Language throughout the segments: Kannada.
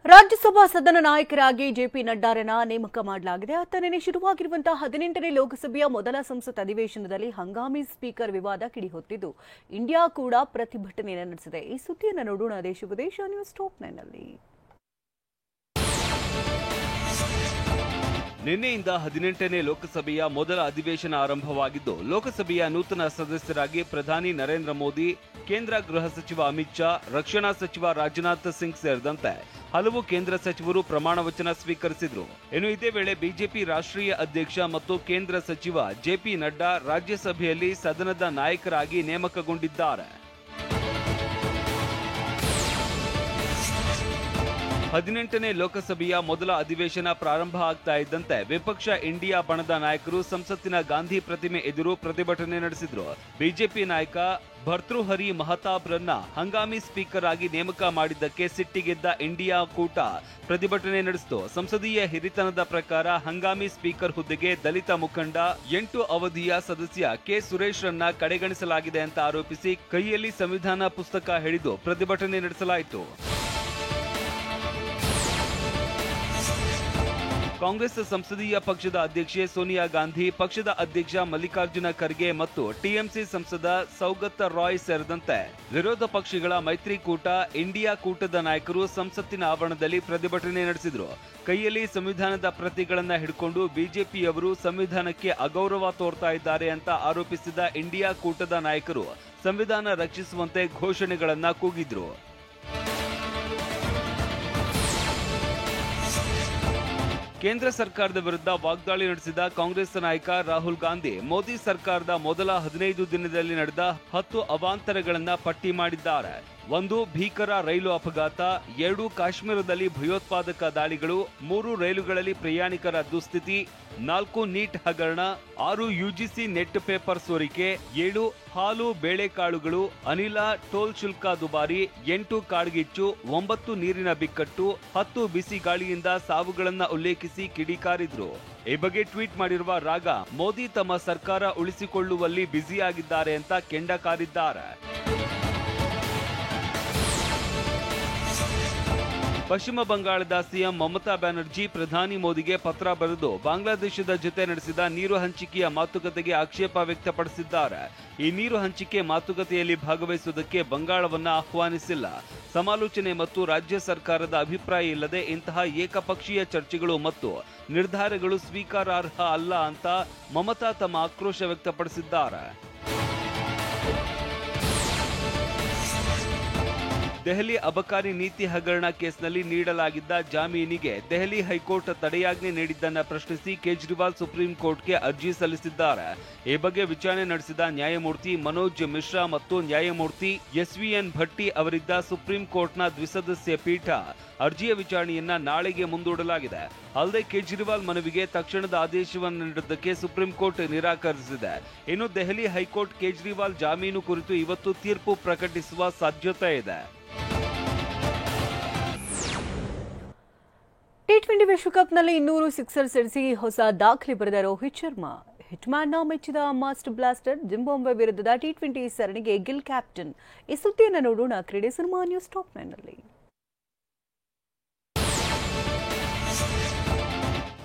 ರಾಜ್ಯಸಭಾ ಸದನ ನಾಯಕರಾಗಿ ಜೆಪಿ ನಡ್ಡಾರನ್ನ ನೇಮಕ ಮಾಡಲಾಗಿದೆ. ನಿನ್ನೆ ಶುರುವಾಗಿರುವಂತಹ 18ನೇ ಲೋಕಸಭೆಯ ಮೊದಲ ಸಂಸತ್ ಅಧಿವೇಶನದಲ್ಲಿ ಹಂಗಾಮಿ ಸ್ಪೀಕರ್ ವಿವಾದ ಕಿಡಿಹೊತ್ತಿದ್ದು ಇಂಡಿಯಾ ಕೂಡ ಪ್ರತಿಭಟನೆಯನ್ನು ನಡೆಸಿದೆ. ಈ ಸುದ್ದಿಯನ್ನು ನೋಡೋಣ ದೇಶ ವಿದೇಶ ನ್ಯೂಸ್ ಟಾಪ್ 9 ನಲ್ಲಿ. ನಿನ್ನೆಯಿಂದ 18ನೇ ಲೋಕಸಭೆಯ ಮೊದಲ ಅಧಿವೇಶನ ಆರಂಭವಾಗಿದ್ದು ಲೋಕಸಭೆಯ ನೂತನ ಸದಸ್ಯರಾಗಿ ಪ್ರಧಾನಿ ನರೇಂದ್ರ ಮೋದಿ, ಕೇಂದ್ರ ಗೃಹ ಸಚಿವ ಅಮಿತ್ ಶಾ, ರಕ್ಷಣಾ ಸಚಿವ ರಾಜನಾಥ್ ಸಿಂಗ್ ಸೇರಿದಂತೆ ಹಲವು ಕೇಂದ್ರ ಸಚಿವರು ಪ್ರಮಾಣ ವಚನ ಸ್ವೀಕರಿಸಿದ್ರು. ಇನ್ನು ಇದೇ ವೇಳೆ ಬಿಜೆಪಿ ರಾಷ್ಟ್ರೀಯ ಅಧ್ಯಕ್ಷ ಮತ್ತು ಕೇಂದ್ರ ಸಚಿವ ಜೆಪಿ ನಡ್ಡಾ ರಾಜ್ಯಸಭೆಯಲ್ಲಿ ಸದನದ ನಾಯಕರಾಗಿ ನೇಮಕಗೊಂಡಿದ್ದಾರೆ. 18ನೇ ಲೋಕಸಭೆಯ ಮೊದಲ ಅಧಿವೇಶನ ಪ್ರಾರಂಭ ಆಗ್ತಾ ಇದ್ದಂತೆ ವಿಪಕ್ಷ ಇಂಡಿಯಾ ಬಣದ ನಾಯಕರು ಸಂಸತ್ತಿನ ಗಾಂಧಿ ಪ್ರತಿಮೆ ಎದುರು ಪ್ರತಿಭಟನೆ ನಡೆಸಿದ್ರು. ಬಿಜೆಪಿ ನಾಯಕ ಭರ್ತೃಹರಿ ಮಹತಾಬ್ರನ್ನ ಹಂಗಾಮಿ ಸ್ಪೀಕರ್ ಆಗಿ ನೇಮಕ ಮಾಡಿದ್ದಕ್ಕೆ ಸಿಟ್ಟಿಗೆದ್ದ ಇಂಡಿಯಾ ಕೂಟ ಪ್ರತಿಭಟನೆ ನಡೆಸಿತು. ಸಂಸದೀಯ ಹಿರಿತನದ ಪ್ರಕಾರ ಹಂಗಾಮಿ ಸ್ಪೀಕರ್ ಹುದ್ದೆಗೆ ದಲಿತ ಮುಖಂಡ 8 ಅವಧಿಯ ಸದಸ್ಯ ಕೆ ಸುರೇಶ್ ರನ್ನ ಕಡೆಗಣಿಸಲಾಗಿದೆ ಅಂತ ಆರೋಪಿಸಿ ಕೈಯಲ್ಲಿ ಸಂವಿಧಾನ ಪುಸ್ತಕ ಹಿಡಿದು ಪ್ರತಿಭಟನೆ ನಡೆಸಲಾಯಿತು. ಕಾಂಗ್ರೆಸ್ ಸಂಸದೀಯ ಪಕ್ಷದ ಅಧ್ಯಕ್ಷೆ ಸೋನಿಯಾ ಗಾಂಧಿ, ಪಕ್ಷದ ಅಧ್ಯಕ್ಷ ಮಲ್ಲಿಕಾರ್ಜುನ ಖರ್ಗೆ ಮತ್ತು ಟಿಎಂಸಿ ಸಂಸದ ಸೌಗತ್ ರಾಯ್ ಸೇರಿದಂತೆ ವಿರೋಧ ಪಕ್ಷಗಳ ಮೈತ್ರಿಕೂಟ ಇಂಡಿಯಾ ಕೂಟದ ನಾಯಕರು ಸಂಸತ್ತಿನ ಆವರಣದಲ್ಲಿ ಪ್ರತಿಭಟನೆ ನಡೆಸಿದರು. ಕೈಯಲ್ಲಿ ಸಂವಿಧಾನದ ಪ್ರತಿಗಳನ್ನ ಹಿಡ್ಕೊಂಡು ಬಿಜೆಪಿಯವರು ಸಂವಿಧಾನಕ್ಕೆ ಅಗೌರವ ತೋರ್ತಾ ಇದ್ದಾರೆ ಅಂತ ಆರೋಪಿಸಿದ ಇಂಡಿಯಾ ಕೂಟದ ನಾಯಕರು ಸಂವಿಧಾನ ರಕ್ಷಿಸುವಂತೆ ಘೋಷಣೆಗಳನ್ನ ಕೂಗಿದ್ರು. ಕೇಂದ್ರ ಸರ್ಕಾರದ ವಿರುದ್ಧ ವಾಗ್ದಾಳಿ ನಡೆಸಿದ ಕಾಂಗ್ರೆಸ್ ನಾಯಕ ರಾಹುಲ್ ಗಾಂಧಿ ಮೋದಿ ಸರ್ಕಾರದ ಮೊದಲ 15 ದಿನದಲ್ಲಿ ನಡೆದ 10 ಅವಾಂತರಗಳನ್ನ ಪಟ್ಟಿ ಮಾಡಿದ್ದಾರೆ. 1 ಭೀಕರ ರೈಲು ಅಪಘಾತ, 2 ಕಾಶ್ಮೀರದಲ್ಲಿ ಭಯೋತ್ಪಾದಕ ದಾಳಿಗಳು, 3 ರೈಲುಗಳಲ್ಲಿ ಪ್ರಯಾಣಿಕರ ದುಸ್ಥಿತಿ, 4 ನೀಟ್ ಹಗರಣ, 6 ಯುಜಿಸಿ ನೆಟ್ ಪೇಪರ್ ಸೋರಿಕೆ, 7 ಹಾಲು ಬೇಳೆಕಾಳುಗಳು, ಅನಿಲ ಟೋಲ್ ಶುಲ್ಕ ದುಬಾರಿ, 8 ಕಾಡ್ಗಿಚ್ಚು, 9 ನೀರಿನ ಬಿಕ್ಕಟ್ಟು, 10 ಬಿಸಿ ಗಾಳಿಯಿಂದ ಸಾವುಗಳನ್ನ ಉಲ್ಲೇಖಿಸಿ ಕಿಡಿಕಾರಿದ್ರು. ಈ ಬಗ್ಗೆ ಟ್ವೀಟ್ ಮಾಡಿರುವ ರಾಗ ಮೋದಿ ತಮ್ಮ ಸರ್ಕಾರ ಉಳಿಸಿಕೊಳ್ಳುವಲ್ಲಿ ಬ್ಯುಸಿಯಾಗಿದ್ದಾರೆ ಅಂತ ಕೆಂಡ ಕಾರಿದ್ದಾರೆ. ಪಶ್ಚಿಮ ಬಂಗಾಳದ ಸಿಎಂ ಮಮತಾ ಬ್ಯಾನರ್ಜಿ ಪ್ರಧಾನಿ ಮೋದಿಗೆ ಪತ್ರ ಬರೆದು ಬಾಂಗ್ಲಾದೇಶದ ಜೊತೆ ನಡೆಸಿದ ನೀರು ಹಂಚಿಕೆಯ ಮಾತುಕತೆಗೆ ಆಕ್ಷೇಪ ವ್ಯಕ್ತಪಡಿಸಿದ್ದಾರೆ. ಈ ನೀರು ಹಂಚಿಕೆ ಮಾತುಕತೆಯಲ್ಲಿ ಭಾಗವಹಿಸುವುದಕ್ಕೆ ಬಂಗಾಳವನ್ನ ಆಹ್ವಾನಿಸಿಲ್ಲ. ಸಮಾಲೋಚನೆ ಮತ್ತು ರಾಜ್ಯ ಸರ್ಕಾರದ ಅಭಿಪ್ರಾಯ ಇಲ್ಲದೆ ಇಂತಹ ಏಕಪಕ್ಷೀಯ ಚರ್ಚೆಗಳು ಮತ್ತು ನಿರ್ಧಾರಗಳು ಸ್ವೀಕಾರಾರ್ಹ ಅಲ್ಲ ಅಂತ ಮಮತಾ ತಮ್ಮ ಆಕ್ರೋಶ ವ್ಯಕ್ತಪಡಿಸಿದ್ದಾರೆ. ದೆಹಲಿ ಅಬಕಾರಿ ನೀತಿ ಹಗರಣ ಕೇಸ್ನಲ್ಲಿ ನೀಡಲಾಗಿದ್ದ ಜಾಮೀನಿಗೆ ದೆಹಲಿ ಹೈಕೋರ್ಟ್ ತಡೆಯಾಜ್ಞೆ ನೀಡಿದ್ದನ್ನು ಪ್ರಶ್ನಿಸಿ ಕೇಜ್ರಿವಾಲ್ ಸುಪ್ರೀಂ ಕೋರ್ಟ್ಗೆ ಅರ್ಜಿ ಸಲ್ಲಿಸಿದ್ದಾರೆ. ಈ ಬಗ್ಗೆ ವಿಚಾರಣೆ ನಡೆಸಿದ ನ್ಯಾಯಮೂರ್ತಿ ಮನೋಜ್ ಮಿಶ್ರಾ ಮತ್ತು ನ್ಯಾಯಮೂರ್ತಿ ಎಸ್ವಿಎನ್ ಭಟ್ಟಿ ಅವರಿದ್ದ ಸುಪ್ರೀಂ ಕೋರ್ಟ್ನ ದ್ವಿಸದಸ್ಯ ಪೀಠ ಅರ್ಜಿಯ ವಿಚಾರಣೆಯನ್ನ ನಾಳೆಗೆ ಮುಂದೂಡಲಾಗಿದೆ. ಅಲ್ಲದೆ ಕೇಜ್ರಿವಾಲ್ ಮನವಿಗೆ ತಕ್ಷಣದ ಆದೇಶವನ್ನು ನೀಡುವುದಕ್ಕೆ ಸುಪ್ರೀಂ ಕೋರ್ಟ್ ನಿರಾಕರಿಸಿದೆ. ಇನ್ನು ದೆಹಲಿ ಹೈಕೋರ್ಟ್ ಕೇಜ್ರಿವಾಲ್ ಜಾಮೀನು ಕುರಿತು ಇವತ್ತು ತೀರ್ಪು ಪ್ರಕಟಿಸುವ ಸಾಧ್ಯತೆ ಇದೆ. ಟಿ20 ವಿಶ್ವಕಪ್ನಲ್ಲಿ 200 ಸಿಕ್ಸರ್ ಸಿಡಿಸಿ ಹೊಸ ದಾಖಲೆ ಬರೆದ ರೋಹಿತ್ ಶರ್ಮಾ. ಹಿಟ್ಮ್ಯಾನ್ನ ಮೆಚ್ಚಿದ ಮಾಸ್ಟರ್ ಬ್ಲಾಸ್ಟರ್ ಜಿಂಬಾಬ್ವೆ ವಿರುದ್ಧದ ಟಿ20 ಸರಣಿಗೆ ಗಿಲ್ ಕ್ಯಾಪ್ಟನ್. ಈ ಸುದ್ದಿಯನ್ನು ನೋಡೋಣ ಕ್ರೀಡೆ ಸಿನಿಮಾ ನ್ಯೂಸ್ ಟಾಪ್ 9 ನಲ್ಲಿ.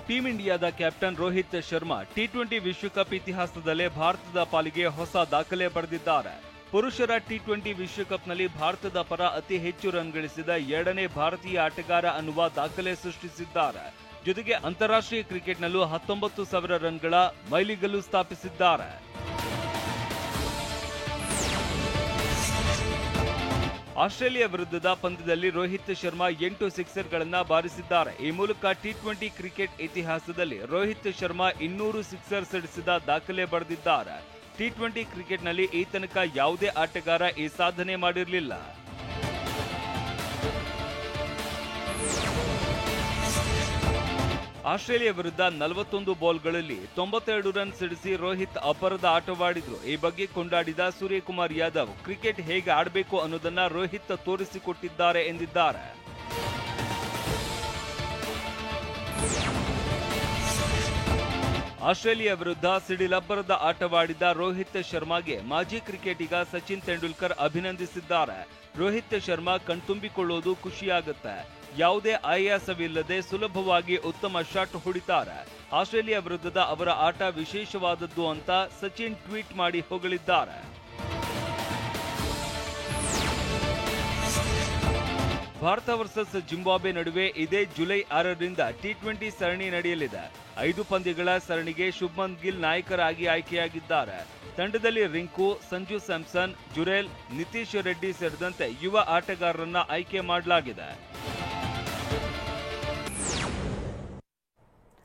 ಟೀಂ ಇಂಡಿಯಾದ ಕ್ಯಾಪ್ಟನ್ ರೋಹಿತ್ ಶರ್ಮಾ ಟಿ20 ವಿಶ್ವಕಪ್ ಇತಿಹಾಸದಲ್ಲೇ ಭಾರತದ ಪಾಲಿಗೆ ಹೊಸ ದಾಖಲೆ ಬರೆದಿದ್ದಾರೆ. ಪುರುಷರ ಟಿ20 ವಿಶ್ವಕಪ್ನಲ್ಲಿ ಭಾರತದ ಪರ ಅತಿ ಹೆಚ್ಚು ರನ್ ಗಳಿಸಿದ 2ನೇ ಭಾರತೀಯ ಆಟಗಾರ ಅನ್ನುವ ದಾಖಲೆ ಸೃಷ್ಟಿಸಿದ್ದಾರೆ. ಜೊತೆಗೆ ಅಂತಾರಾಷ್ಟ್ರೀಯ ಕ್ರಿಕೆಟ್ನಲ್ಲೂ 19,000 ರನ್ಗಳ ಮೈಲಿಗಲ್ಲು ಸ್ಥಾಪಿಸಿದ್ದಾರೆ. ಆಸ್ಟ್ರೇಲಿಯಾ ವಿರುದ್ಧದ ಪಂದ್ಯದಲ್ಲಿ ರೋಹಿತ್ ಶರ್ಮಾ 8 ಸಿಕ್ಸರ್ಗಳನ್ನ ಬಾರಿಸಿದ್ದಾರೆ. ಈ ಮೂಲಕ ಟಿ20 ಕ್ರಿಕೆಟ್ ಇತಿಹಾಸದಲ್ಲಿ ರೋಹಿತ್ ಶರ್ಮಾ 200 ಸಿಕ್ಸರ್ ಸಿಡಿಸಿದ ದಾಖಲೆ ಬರೆದಿದ್ದಾರೆ. ಟಿ20 ಕ್ರಿಕೆಟ್ನಲ್ಲಿ ಈ ತನಕ ಯಾವುದೇ ಆಟಗಾರ ಈ ಸಾಧನೆ ಮಾಡಿರಲಿಲ್ಲ. ಆಸ್ಟ್ರೇಲಿಯಾ ವಿರುದ್ಧ 41 ಬಾಲ್ಗಳಲ್ಲಿ 92 ರನ್ ಸಿಡಿಸಿ ರೋಹಿತ್ ಅಬ್ಬರದ ಆಟವಾಡಿದ್ರು. ಈ ಬಗ್ಗೆ ಕೊಂಡಾಡಿದ ಸೂರ್ಯಕುಮಾರ್ ಯಾದವ್ ಕ್ರಿಕೆಟ್ ಹೇಗೆ ಆಡಬೇಕು ಅನ್ನೋದನ್ನ ರೋಹಿತ್ ತೋರಿಸಿಕೊಟ್ಟಿದ್ದಾರೆ ಎಂದಿದ್ದಾರೆ. ಆಸ್ಟ್ರೇಲಿಯಾ ವಿರುದ್ಧ ಸಿಡಿಲಬ್ಬರದ ಆಟವಾಡಿದ ರೋಹಿತ್ ಶರ್ಮಾಗೆ ಮಾಜಿ ಕ್ರಿಕೆಟಿಗ ಸಚಿನ್ ತೆಂಡೂಲ್ಕರ್ ಅಭಿನಂದಿಸಿದ್ದಾರೆ. ರೋಹಿತ್ ಶರ್ಮಾ ಕಣ್ತುಂಬಿಕೊಳ್ಳೋದು ಖುಷಿಯಾಗುತ್ತೆ. ಯಾವುದೇ ಆಯಾಸವಿಲ್ಲದೆ ಸುಲಭವಾಗಿ ಉತ್ತಮ ಶಾಟ್ ಹೊಡಿತಾರೆ. ಆಸ್ಟ್ರೇಲಿಯಾ ವಿರುದ್ಧದ ಅವರ ಆಟ ವಿಶೇಷವಾದದ್ದು ಅಂತ ಸಚಿನ್ ಟ್ವೀಟ್ ಮಾಡಿ ಹೊಗಳಿದ್ದಾರೆ. ಭಾರತ ವರ್ಸಸ್ ಜಿಂಬಾಬ್ವೆ ನಡುವೆ ಇದೇ ಜುಲೈ 6ರಿಂದ ಟಿ20 ಸರಣಿ ನಡೆಯಲಿದೆ. 5 ಪಂದ್ಯಗಳ ಸರಣಿಗೆ ಶುಭ್ಮನ್ ಗಿಲ್ ನಾಯಕರಾಗಿ ಆಯ್ಕೆಯಾಗಿದ್ದಾರೆ. ತಂಡದಲ್ಲಿ ರಿಂಕು, ಸಂಜು ಸ್ಯಾಮ್ಸನ್, ಜುರೇಲ್, ನಿತೀಶ್ ರೆಡ್ಡಿ ಸೇರಿದಂತೆ ಯುವ ಆಟಗಾರರನ್ನ ಆಯ್ಕೆ ಮಾಡಲಾಗಿದೆ.